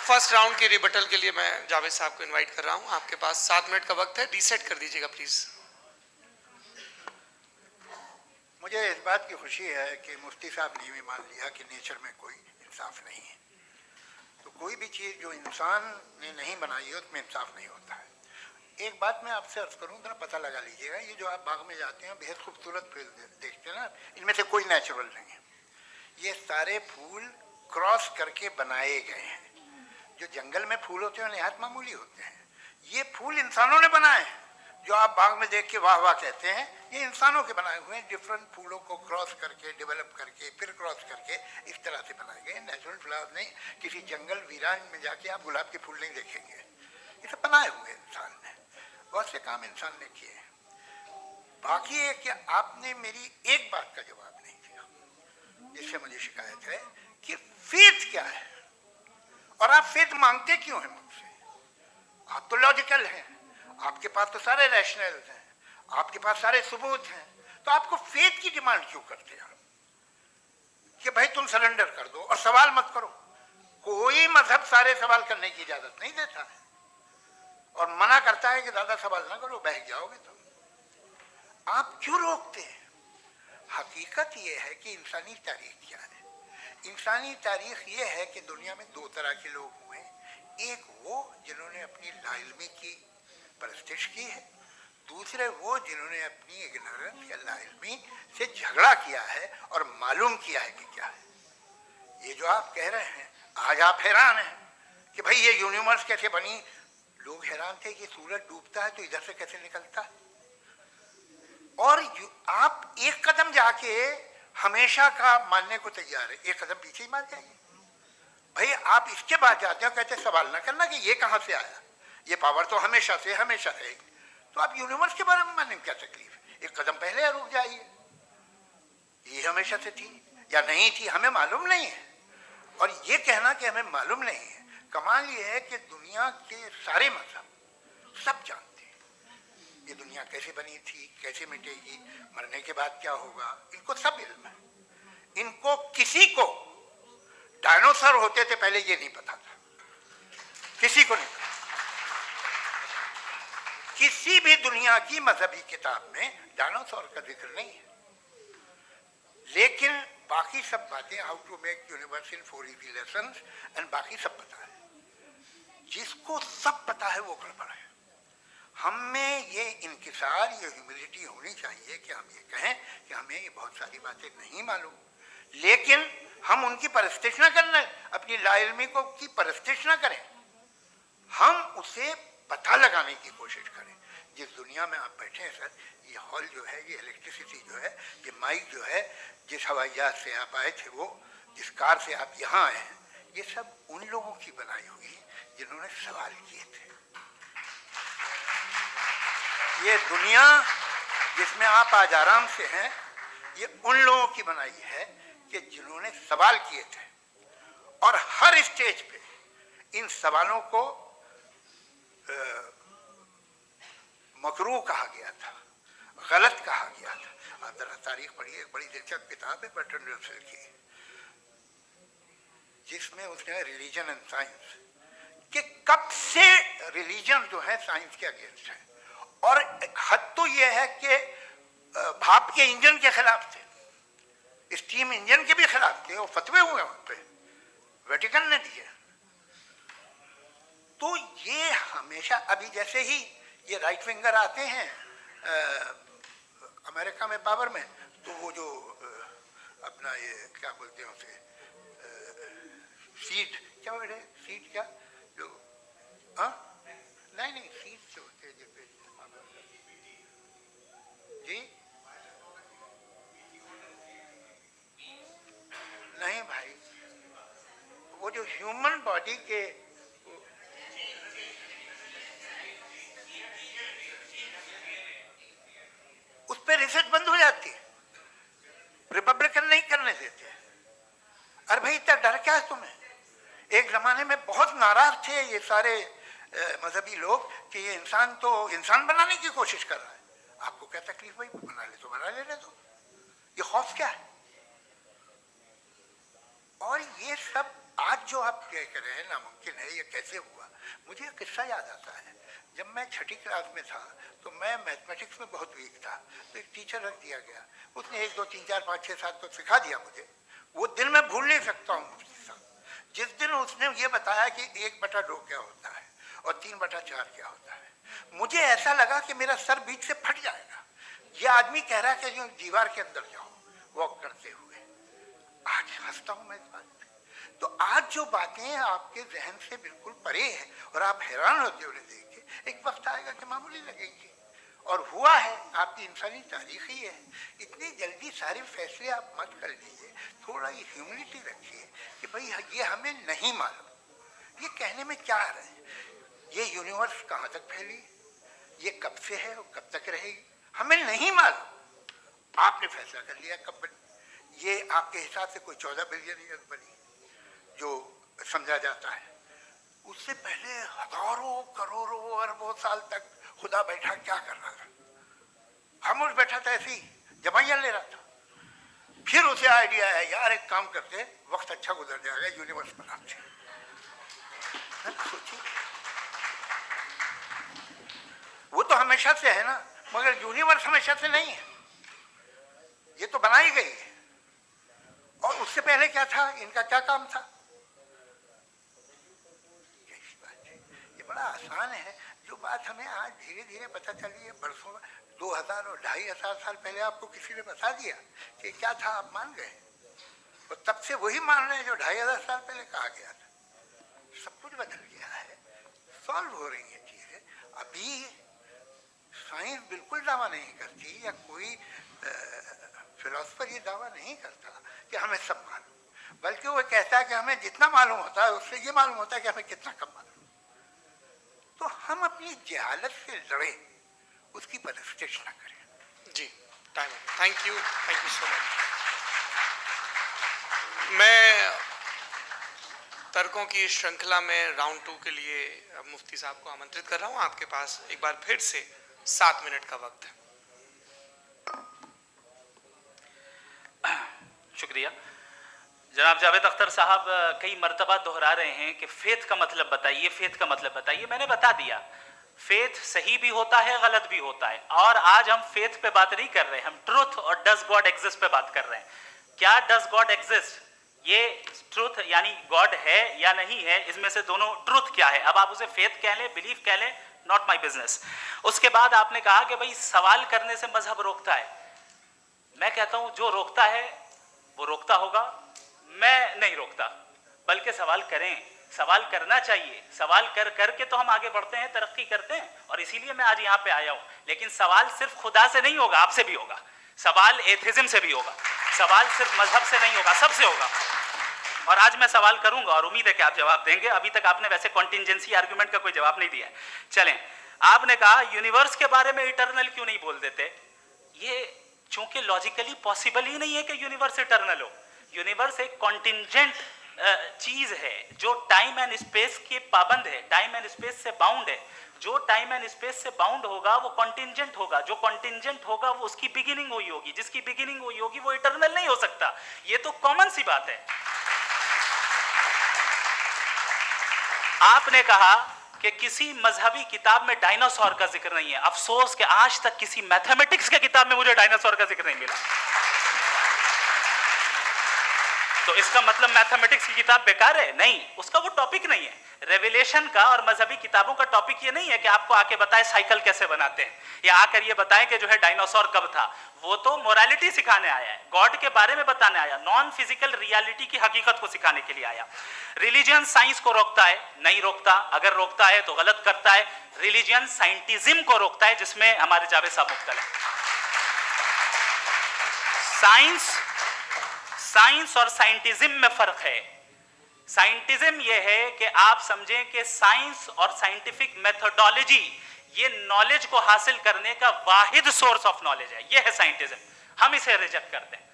First round के rebuttal के लिए मैं जावेद साहब को इनवाइट कर रहा हूं। आपके पास 7 मिनट का वक्त है, रीसेट कर दीजिएगा प्लीज। मुझे इस बात की खुशी है कि मुफ्ती साहब ने भी मान लिया कि नेचर में कोई इंसाफ नहीं है। तो कोई भी चीज़ जो इंसान ने नहीं बनाई है उसमें इंसाफ नहीं होता है। एक बात मैं आपसे अर्ज करूँ, जरा पता लगा लीजिएगा, ये जो आप बाग में जाते हैं बेहद खूबसूरत फूल देखते हैं ना, इनमें से कोई नेचुरल नहीं है। ये सारे फूल क्रॉस करके बनाए गए हैं। जो जंगल में फूल होते हैं निहायत मामूली होते हैं। ये फूल इंसानों ने बनाए हैं। जो आप बाग में देख के वाह वाह कहते हैं, ये इंसानों के बनाए हुए हैं। डिफरेंट फूलों को क्रॉस करके, डेवलप करके, फिर क्रॉस करके इस तरह से बनाए गए। नेचुरल फ्लावर नहीं। किसी जंगल वीरान में जाके आप गुलाब के फूल नहीं देखेंगे। ये सब बनाए हुए इंसान ने, बहुत से काम इंसान ने किए। बाकी है कि आपने मेरी एक बात का जवाब नहीं दिया, जिससे मुझे शिकायत है कि फेथ क्या है और आप फेथ मांगते क्यों हैं मुझसे? आप तो लॉजिकल हैं, आपके पास तो सारे रैशनल्स हैं, आपके पास सारे सबूत हैं, तो आपको फेथ की डिमांड क्यों करते हैं कि भाई तुम सरेंडर कर दो और सवाल मत करो? कोई मजहब सारे सवाल करने की इजाजत नहीं देता है और मना करता है कि ज्यादा सवाल ना करो, बह जाओगे तुम। आप क्यों रोकते हैं? हकीकत यह है कि इंसानी तारीख क्या है। इंसानी तारीख ये है कि दुनिया में दो तरह के लोग हुए। एक वो जिन्होंने अपनी लाइल्मी की परस्तिश की है, दूसरे वो जिन्होंने अपनी इग्नोरेंस या लाइल्मी से झगड़ा किया है और मालूम किया है कि क्या है। ये जो आप कह रहे हैं, आज आप हैरान हैं कि भाई ये यूनिवर्स कैसे बनी। लोग हैरान थे कि सूरज डूबता है तो इधर से कैसे निकलता है। और आप एक कदम जाके हमेशा का मानने को तैयार है, एक कदम पीछे ही मान जाइए। भाई आप इसके बाद जाते हो, कहते सवाल ना करना कि ये कहां से आया, ये पावर तो हमेशा से हमेशा रहेगी। तो आप यूनिवर्स के बारे में मानने में क्या तकलीफ है? एक कदम पहले रुक जाइए। ये हमेशा से थी या नहीं थी हमें मालूम नहीं है। और ये कहना कि हमें मालूम नहीं है, कमाल ये है कि दुनिया के सारे मजहब सब जानते हैं ये दुनिया कैसे बनी थी, कैसे मिटेगी, मरने के बाद क्या होगा, इनको सब इल्म है। इनको किसी को डायनासोर होते थे पहले ये नहीं पता था, किसी को नहीं पता। किसी भी दुनिया की मजहबी किताब में डायनासोर का जिक्र नहीं है। लेकिन बाकी सब बातें, how to make universe in 4 easy lessons एंड बाकी सब पता है। जिसको सब पता है वो गड़बड़ है। हम में ये इंकिसार, ये ह्यूमिलिटी होनी चाहिए कि हम ये कहें कि हमें ये बहुत सारी बातें नहीं मालूम, लेकिन हम उनकी परस्तिश न करना, अपनी लाइल्मी को की परस्तिश न करें, हम उसे पता लगाने की कोशिश करें। जिस दुनिया में आप बैठे हैं सर, ये हॉल जो है, ये इलेक्ट्रिसिटी जो है, ये माइक जो है, जिस हवाई जहाज से आप आए थे, वो जिस कार से आप यहाँ आए हैं, ये सब उन लोगों की बनाई हुई जिन्होंने सवाल किए थे। ये दुनिया जिसमें आप आज आराम से हैं, ये उन लोगों की बनाई है कि जिन्होंने सवाल किए थे और हर स्टेज पे इन सवालों को मकरूह कहा गया था, गलत कहा गया था। आप जरा तारीख पढ़िए, एक बड़ी दिलचस्प किताब है बर्ट्रैंड रसेल की, जिसमें उसने रिलीजन एंड साइंस कि कब से रिलीजन जो है साइंस के अगेंस्ट है। और हद तो यह है कि भाप के इंजन के खिलाफ थे, स्टीम इंजन के भी खिलाफ थे, और फतवे हुए उन पे, वेटिकन ने दिए। तो ये हमेशा, अभी जैसे ही ये राइट विंगर आते हैं अमेरिका में पावर में, तो वो जो अपना ये क्या बोलते हैं उसे, सीट क्या बोलते हैं, सीट क्या जो, हाँ नहीं सीट जो होते हैं जिन पे जी, नहीं भाई, वो जो ह्यूमन बॉडी के उस पर रिसर्च बंद हो जाती है, रिपब्लिकन नहीं करने देते। अरे भाई इतना डर क्या है तुम्हें? एक जमाने में बहुत नाराज थे ये सारे मजहबी लोग कि ये इंसान तो इंसान बनाने की कोशिश कर रहा है। आपको क्या तकलीफ भाई, बना ले तो बना ले दो, ये खौफ क्या है? और ये सब आज जो आप कह रहे हैं नामुमकिन है, ये कैसे हुआ? मुझे एक किस्सा याद आता है। जब मैं छठी क्लास में था तो मैं मैथमेटिक्स में बहुत वीक था, तो एक टीचर रख दिया गया। उसने 1 2 3 4 5 6 7 तो सिखा दिया मुझे। वो दिन मैं भूल नहीं सकता हूँ मुफ्ती साहब। जिस दिन उसने ये बताया कि 1/2 क्या होता है और 3/4 क्या होता है, मुझे ऐसा लगा कि मेरा सर बीच से फट जाएगा। ये आदमी कह रहा है कि जो दीवार के अंदर जाओ वॉक करते हुए। आज हंसता हूँ मैं इस बात पे। तो आज जो बातें आपके जहन से बिल्कुल परे हैं और आप हैरान होते हुए देख के, एक वक्त आएगा कि मामूली लगेंगे। और हुआ है, आपकी इंसानी तारीख ही है। इतनी जल्दी सारे फैसले आप मत कर लीजिए, थोड़ा ये ह्यूमिलिटी रखिए कि भाई ये हमें नहीं मालूम। ये कहने में क्या है, ये यूनिवर्स कहाँ तक फैली, ये कब से है और कब तक रहेगी, हमें नहीं मालूम। आपने फैसला कर लिया कब बनी। ये आपके हिसाब से कोई 14 बिलियन ईयर बनी जो समझा जाता है। उससे पहले हजारों करोड़ों अरबों साल तक खुदा बैठा क्या कर रहा था? खामोश बैठा था, ऐसी जमाइयाँ ले रहा था। फिर उसे आइडिया है, यार एक काम करते, वक्त अच्छा गुजर जाएगा, यूनिवर्स बनाते। सोचिए, वो तो हमेशा से है ना, मगर यूनिवर्स हमेशा से नहीं है, ये तो बनाई गई है। और उससे पहले क्या था, इनका क्या काम था? कैसी बात है, ये बड़ा आसान है। जो बात हमें आज धीरे धीरे पता चली है, बरसों 2000 और 2500 साल पहले आपको किसी ने बता दिया कि क्या था, आप मान गए। और तब से वही मान रहे हैं जो 2500 साल पहले कहा गया था। सब कुछ बदल गया है, सॉल्व हो रही है चीजें। अभी साइंस बिल्कुल दावा नहीं करती, या कोई फिलोसफर ये दावा नहीं करता कि हमें सब मालूम, बल्कि वो कहता है कि हमें जितना मालूम होता है उससे ये मालूम होता है कि हमें कितना कम मालूम। तो हम अपनी जहालत से लड़े, उसकी परस्तिश न करें। जी, time. Thank you so much. मैं तर्कों की श्रृंखला में राउंड 2 के लिए मुफ्ती साहब को आमंत्रित कर रहा हूं। आपके पास एक बार फिर से 7 मिनट का वक्त है। शुक्रिया। जनाब जावेद अख्तर साहब कई मर्तबा दोहरा रहे हैं कि फेथ का मतलब बताइए, फेथ का मतलब बताइए। मैंने बता दिया, फेथ सही भी होता है, गलत भी होता है। और आज हम फेथ पे बात नहीं कर रहे, हम ट्रुथ और डज गॉड एग्जिस्ट पे बात कर रहे हैं। क्या डज गॉड एग्जिस्ट, ये ट्रुथ यानी गॉड है या नहीं है, इसमें से दोनों ट्रुथ क्या है। अब आप उसे फेथ कह लें, बिलीफ कह लें, नॉट माई बिजनेस। उसके बाद आपने कहा कि भाई सवाल करने से मजहब रोकता है। मैं कहता हूं जो रोकता है वो रोकता होगा, मैं नहीं रोकता। बल्कि सवाल करें, सवाल करना चाहिए। सवाल कर करके तो हम आगे बढ़ते हैं, तरक्की करते हैं, और इसीलिए मैं आज यहाँ पे आया हूँ। लेकिन सवाल सिर्फ खुदा से नहीं होगा, आपसे भी होगा। सवाल एथिज्म से भी होगा, सवाल सिर्फ मजहब से नहीं होगा, सबसे होगा। और आज मैं सवाल करूंगा और उम्मीद है कि आप जवाब देंगे। अभी तक आपने वैसे कॉन्टिंजेंसी आर्गुमेंट का कोई जवाब नहीं दिया है। चलें, आपने कहा यूनिवर्स के बारे में इटर्नल क्यों नहीं बोल देते। ये चूंकि लॉजिकली पॉसिबल ही नहीं है कि यूनिवर्स इटर्नल हो। यूनिवर्स एक कॉन्टिंजेंट चीज है जो टाइम एंड स्पेस के पाबंद है, टाइम एंड स्पेस से बाउंड है। जो टाइम एंड स्पेस से बाउंड होगा वो कॉन्टिंजेंट होगा, जो कॉन्टिंजेंट होगा वो उसकी बिगिनिंग हुई होगी, जिसकी बिगिनिंग हुई होगी वो इटर्नल नहीं हो सकता। ये तो कॉमन सी बात है। आपने कहा कि किसी मजहबी किताब में डायनासोर का जिक्र नहीं है। अफसोस कि आज तक किसी मैथमेटिक्स के किताब में मुझे डायनासोर का जिक्र नहीं मिला। तो इसका मतलब मैथमेटिक्स की किताब बेकार है? नहीं, उसका वो टॉपिक नहीं है। रेवलेशन का और मजहबी किताबों का टॉपिक ये नहीं है कि आपको आके बताए साइकिल कैसे बनाते हैं, या आकर ये बताएं कि जो है डायनासोर कब था। वो तो मोरालिटी सिखाने आया है, गॉड के बारे में बताने आया, नॉन फिजिकल रियलिटी की हकीकत को सिखाने के लिए आया। रिलीजन साइंस को रोकता है? नहीं रोकता। अगर रोकता है तो गलत करता है। रिलीजन साइंटिज्म को रोकता है, जिसमें हमारे जावेद साहब मुब्तला है। साइंस और साइंटिज्म में फर्क है। साइंटिज्म यह है कि आप समझें कि साइंस और साइंटिफिक मेथोडोलॉजी ये नॉलेज को हासिल करने का वाहिद सोर्स ऑफ नॉलेज है। यह है साइंटिज्म। हम इसे रिजेक्ट करते हैं।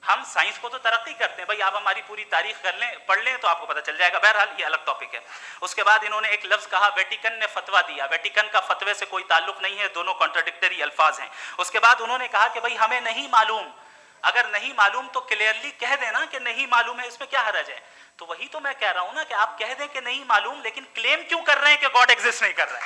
हम साइंस को तो तरक्की करते हैं, भाई आप हमारी पूरी तारीख कर लें, पढ़ लें तो आपको पता चल जाएगा। बहरहाल ये अलग टॉपिक है। उसके बाद इन्होंने एक लफ्ज कहा, वेटिकन ने फतवा दिया। वेटिकन का फतवे से कोई ताल्लुक नहीं है, दोनों कॉन्ट्राडिक्टरी अल्फाज हैं। उसके बाद उन्होंने कहा कि भाई हमें नहीं मालूम अगर नहीं मालूम तो क्लियरली कह देना कि नहीं मालूम है, इसमें क्या हर्ज है। तो वही तो मैं कह रहा हूं ना कि आप कह दें कि नहीं मालूम, लेकिन क्लेम क्यों कर रहे हैं कि गॉड एग्जिस्ट नहीं कर रहा है।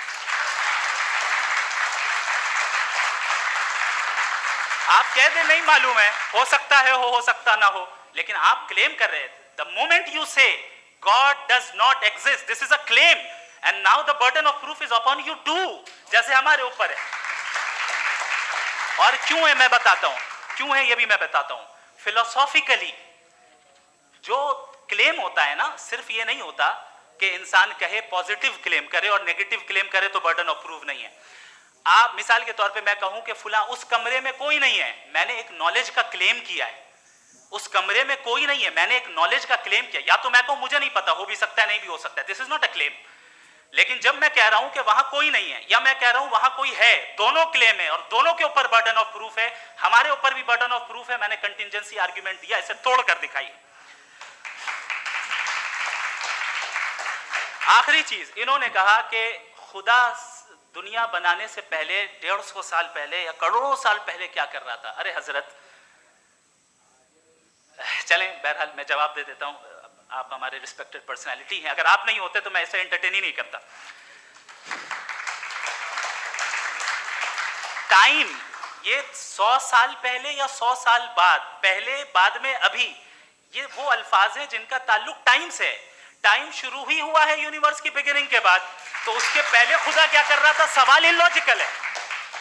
आप कह दें नहीं मालूम है, हो सकता है हो सकता ना हो, लेकिन आप क्लेम कर रहे हैं। The moment you say God does not exist, this is a claim, and now the burden of proof is upon you too, जैसे हमारे ऊपर है। और क्यों है मैं बताता हूं, क्यों है ये भी मैं बताता हूं। फिलोसॉफिकली जो क्लेम होता है ना, सिर्फ ये नहीं होता कि इंसान कहे पॉजिटिव क्लेम करे और नेगेटिव क्लेम करे तो बर्डन ऑफ प्रूफ नहीं है। आप मिसाल के तौर पे मैं कहूं कि फुला उस कमरे में कोई नहीं है, मैंने एक नॉलेज का क्लेम किया है। उस कमरे में कोई नहीं है, मैंने एक नॉलेज का क्लेम किया। या तो मैं कहूं मुझे नहीं पता, हो भी सकता है नहीं भी हो सकता है, this is not a claim. लेकिन जब मैं कह रहा हूं कि वहां कोई नहीं है, या मैं कह रहा हूं वहां कोई है, दोनों क्लेम है और दोनों के ऊपर बर्डन ऑफ प्रूफ है। हमारे ऊपर भी बर्डन ऑफ प्रूफ है, मैंने कंटिजेंसी आर्ग्यूमेंट दिया, इसे तोड़कर दिखाइए। आखिरी चीज, इन्होंने कहा कि खुदा दुनिया बनाने से पहले 150 साल पहले या करोड़ों साल पहले क्या कर रहा था। अरे हजरत, चलें बहरहाल मैं जवाब दे देता हूं, आप हमारे रिस्पेक्टेड पर्सनालिटी हैं, अगर आप नहीं होते तो मैं इसे एंटरटेन ही नहीं करता। टाइम, ये 100 साल पहले या 100 साल बाद, पहले बाद में अभी, ये वो अल्फाज हैं जिनका ताल्लुक टाइम से है। टाइम शुरू ही हुआ है यूनिवर्स की बिगिनिंग के बाद, तो उसके पहले खुदा क्या कर रहा था, सवाल इलॉजिकल है,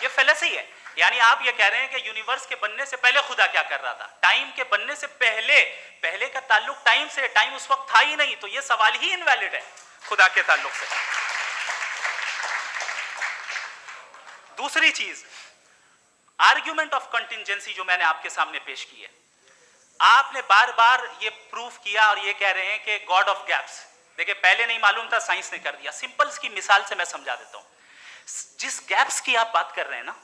ये फेलेसी है। यानी आप ये कह रहे हैं कि यूनिवर्स के बनने से पहले खुदा क्या कर रहा था। टाइम के बनने से पहले, पहले का ताल्लुक टाइम से, टाइम उस वक्त था ही नहीं, तो ये सवाल ही इनवैलिड है खुदा के ताल्लुक से। दूसरी चीज, आर्ग्यूमेंट ऑफ कंटिजेंसी जो मैंने आपके सामने पेश की है, आपने बार बार ये प्रूफ किया और ये कह रहे हैं कि गॉड ऑफ गैप्स। देखिए पहले नहीं मालूम था, साइंस ने कर दिया। सिंपल की मिसाल से मैं समझा देता हूं। जिस गैप्स की आप बात कर रहे हैं ना,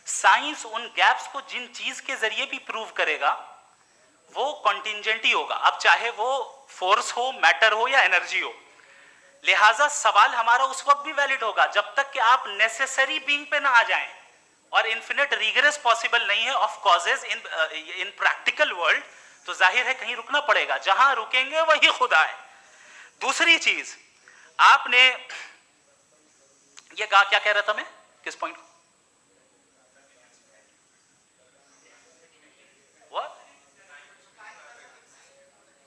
साइंस उन गैप्स को जिन चीज के जरिए भी प्रूव करेगा वो कंटिजेंट ही होगा, अब चाहे वो फोर्स हो, मैटर हो या एनर्जी हो। लिहाजा सवाल हमारा उस वक्त भी वैलिड होगा जब तक कि आप नेसेसरी बीइंग पे ना आ जाएं, और इन्फिनिट रिग्रेस पॉसिबल नहीं है of causes in practical world, तो जाहिर है कहीं रुकना पड़ेगा, जहां रुकेंगे वही खुदा है। दूसरी चीज, आपने ये कहा, क्या कह रहा था मैं, किस point? What?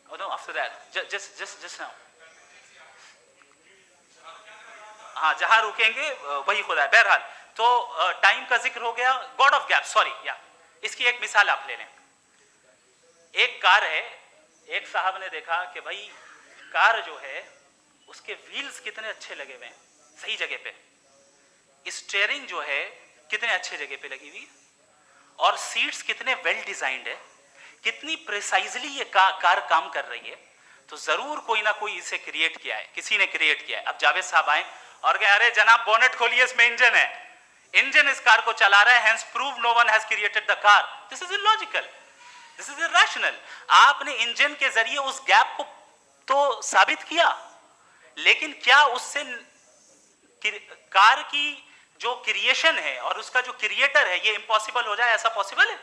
Oh no, after that, just now. हाँ, जहां रुकेंगे वही खुदा है। बहरहाल, तो टाइम का जिक्र हो गया, गॉड ऑफ गैप, सॉरी, या इसकी एक मिसाल आप ले लें। एक कार है, एक साहब ने देखा कि भाई कार जो है उसके व्हील्स कितने अच्छे लगे हुए हैं, सही जगह पे, स्टीयरिंग जो है कितने अच्छे जगह पे लगी हुई, और सीट्स कितने वेल डिजाइंड है, कितनी प्रिसाइजली ये कार काम कर रही है, तो जरूर कोई ना कोई इसे क्रिएट किया है, किसी ने क्रिएट किया है। अब जावेद साहब आए और कहे अरे जनाब बोनेट खोलिए, इसमें इंजन है, इंजन इस कार को चला रहा है, hence prove no one has created the car. This is illogical, this is irrational. आपने इंजन के जरिए उस गैप को तो साबित किया, लेकिन क्या उससे कार की जो क्रिएशन है और उसका जो क्रिएटर है ये इम्पॉसिबल हो जाए, ऐसा पॉसिबल है?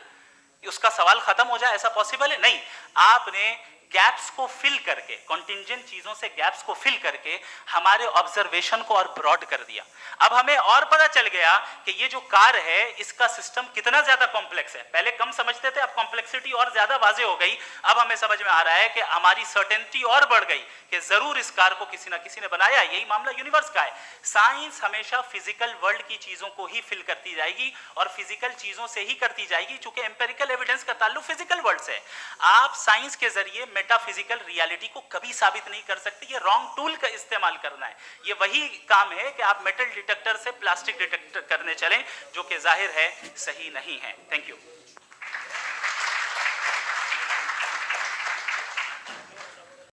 उसका सवाल खत्म हो जाए, ऐसा पॉसिबल है? नहीं। आपने गैप्स को फिल करके, कॉन्टिंजेंट चीजों से गैप्स को फिल करके हमारे ऑब्जर्वेशन को और ब्रॉड कर दिया। अब हमें और पता चल गया कि ये जो कार है इसका सिस्टम कितना ज्यादा कॉम्प्लेक्स है। पहले कम समझते थे, अब कॉम्प्लेक्सिटी और ज्यादा वाजे हो गई। अब हमें समझ में आ रहा है कि हमारी सर्टेनिटी और बढ़ गई कि जरूर इस कार को किसी ना किसी ने बनाया। यही मामला यूनिवर्स का है। साइंस हमेशा फिजिकल वर्ल्ड की चीजों को ही फिल करती जाएगी और फिजिकल चीजों से ही करती जाएगी, चूंकि एम्पेरिकल एविडेंस का ताल्लुक फिजिकल वर्ल्ड से है। आप साइंस के जरिए मेटाफिजिकल रियलिटी को कभी साबित नहीं कर सकते। ये रॉन्ग टूल का इस्तेमाल करना है। ये वही काम है कि आप मेटल डिटेक्टर से प्लास्टिक डिटेक्टर करने चलें, जो कि जाहिर है सही नहीं है। Thank you.